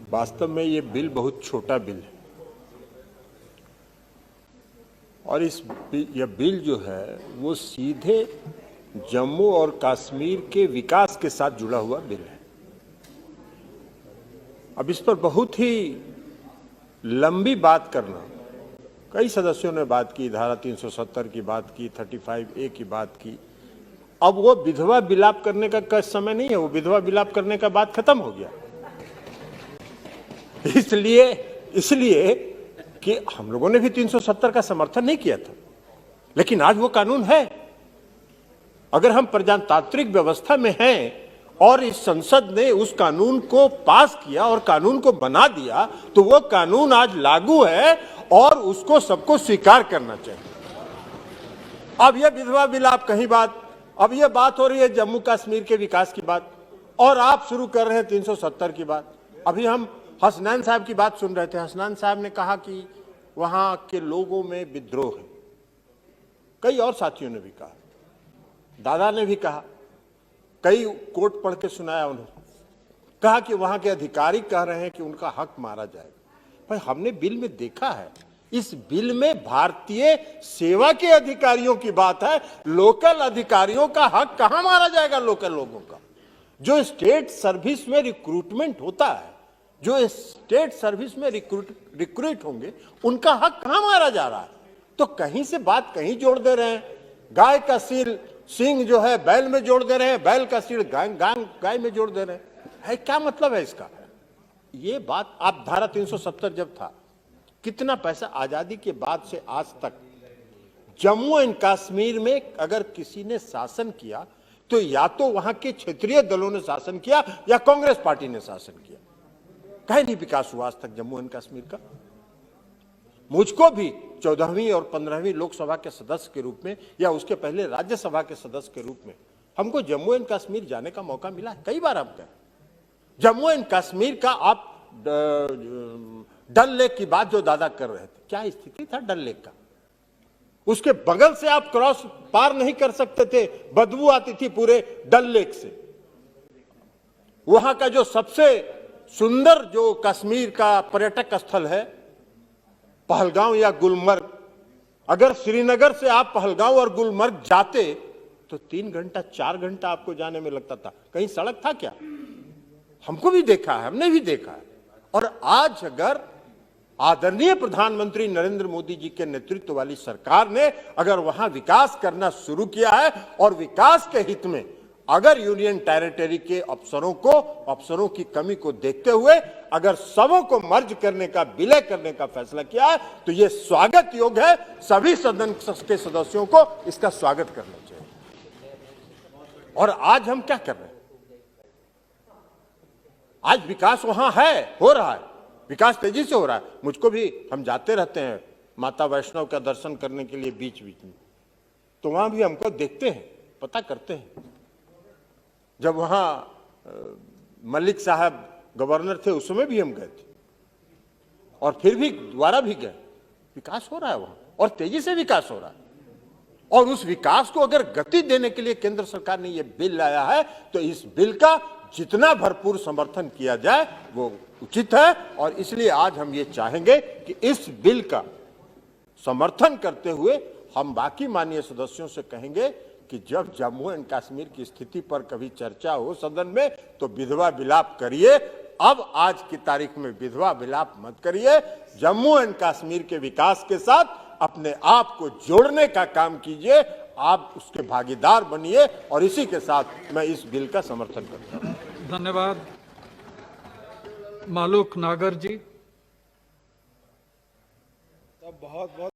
वास्तव में ये बिल बहुत छोटा बिल है और यह बिल जो है वो सीधे जम्मू और कश्मीर के विकास के साथ जुड़ा हुआ बिल है। अब इस पर बहुत ही लंबी बात करना, कई सदस्यों ने बात की, धारा 370 की बात की, 35A की बात की। अब वो विधवा विलाप करने का समय नहीं है, वो विधवा विलाप करने का बात खत्म हो गया। इसलिए कि हम लोगों ने भी 370 का समर्थन नहीं किया था, लेकिन आज वो कानून है। अगर हम प्रजातांत्रिक व्यवस्था में हैं और इस संसद ने उस कानून को पास किया और कानून को बना दिया, तो वो कानून आज लागू है और उसको सबको स्वीकार करना चाहिए। अब ये विधवा विलाप कहीं बात, अब ये बात हो रही है जम्मू कश्मीर के विकास की बात, और आप शुरू कर रहे हैं 370 की बात। अभी हम हसनैन साहब की बात सुन रहे थे। हसनैन साहब ने कहा कि वहां के लोगों में विद्रोह है। कई और साथियों ने भी कहा, दादा ने भी कहा, कई कोट पढ़ के सुनाया उन्होंने, कहा कि वहां के अधिकारी कह रहे हैं कि उनका हक मारा जाएगा। भाई हमने बिल में देखा है, इस बिल में भारतीय सेवा के अधिकारियों की बात है। लोकल अधिकारियों का हक कहां मारा जाएगा? लोकल लोगों का जो स्टेट सर्विस में रिक्रूटमेंट होता है, जो स्टेट सर्विस में रिक्रूट होंगे, उनका हक कहां मारा जा रहा है? तो कहीं से बात कहीं जोड़ दे रहे हैं। गाय का सींग जो है बैल में जोड़ दे रहे हैं, बैल का सींग गाय में जोड़ दे रहे हैं। क्या मतलब है इसका? ये बात, आप धारा 370 जब था, कितना पैसा आजादी के बाद से आज तक जम्मू एंड कश्मीर में अगर किसी ने शासन किया तो या तो वहां के क्षेत्रीय दलों ने शासन किया या कांग्रेस पार्टी ने शासन किया। कहीं नहीं विकास हुआ आज तक जम्मू एंड कश्मीर का। मुझको भी 14वीं और 15वीं लोकसभा के सदस्य के रूप में या उसके पहले राज्यसभा के सदस्य के रूप में हमको जम्मू एंड कश्मीर जाने का मौका मिला है। कई बार हम गए। जम्मू एंड कश्मीर का आप डल लेक की बात जो दादा कर रहे थे, क्या स्थिति था डल लेक का? उसके बगल से आप क्रॉस पार नहीं कर सकते थे, बदबू आती थी पूरे डल लेक से। वहां का जो सबसे सुंदर जो कश्मीर का पर्यटक स्थल है पहलगांव या गुलमर्ग, अगर श्रीनगर से आप पहलगांव और गुलमर्ग जाते तो 3 घंटा 4 घंटा आपको जाने में लगता था। कहीं सड़क था क्या? हमको भी देखा है, हमने भी देखा है। और आज अगर आदरणीय प्रधानमंत्री नरेंद्र मोदी जी के नेतृत्व वाली सरकार ने अगर वहां विकास करना शुरू किया है और विकास के हित में अगर यूनियन टेरिटरी के अफसरों की कमी को देखते हुए अगर सबों को मर्ज करने का, विलय करने का फैसला किया है, तो यह स्वागत योग्य है। सभी सदन के सदस्यों को इसका स्वागत करना चाहिए। और आज हम क्या कर रहे हैं? आज विकास वहां है, हो रहा है, विकास तेजी से हो रहा है। मुझको भी, हम जाते रहते हैं माता वैष्णव का दर्शन करने के लिए बीच बीच में, तो वहां भी हमको देखते हैं, पता करते हैं। जब वहां मलिक साहब गवर्नर थे उस समय भी हम गए थे और फिर भी दोबारा भी गए। विकास हो रहा है वहां और तेजी से विकास हो रहा है। और उस विकास को अगर गति देने के लिए केंद्र सरकार ने यह बिल लाया है, तो इस बिल का जितना भरपूर समर्थन किया जाए वो उचित है। और इसलिए आज हम ये चाहेंगे कि इस बिल का समर्थन करते हुए हम बाकी माननीय सदस्यों से कहेंगे कि जब जम्मू एंड कश्मीर की स्थिति पर कभी चर्चा हो सदन में तो विधवा विलाप करिए। अब आज की तारीख में विधवा विलाप मत करिए। जम्मू एंड कश्मीर के विकास के साथ अपने आप को जोड़ने का काम कीजिए, आप उसके भागीदार बनिए। और इसी के साथ मैं इस बिल का समर्थन करता हूं। धन्यवाद। मालूक नागर जी। बहुत बहुत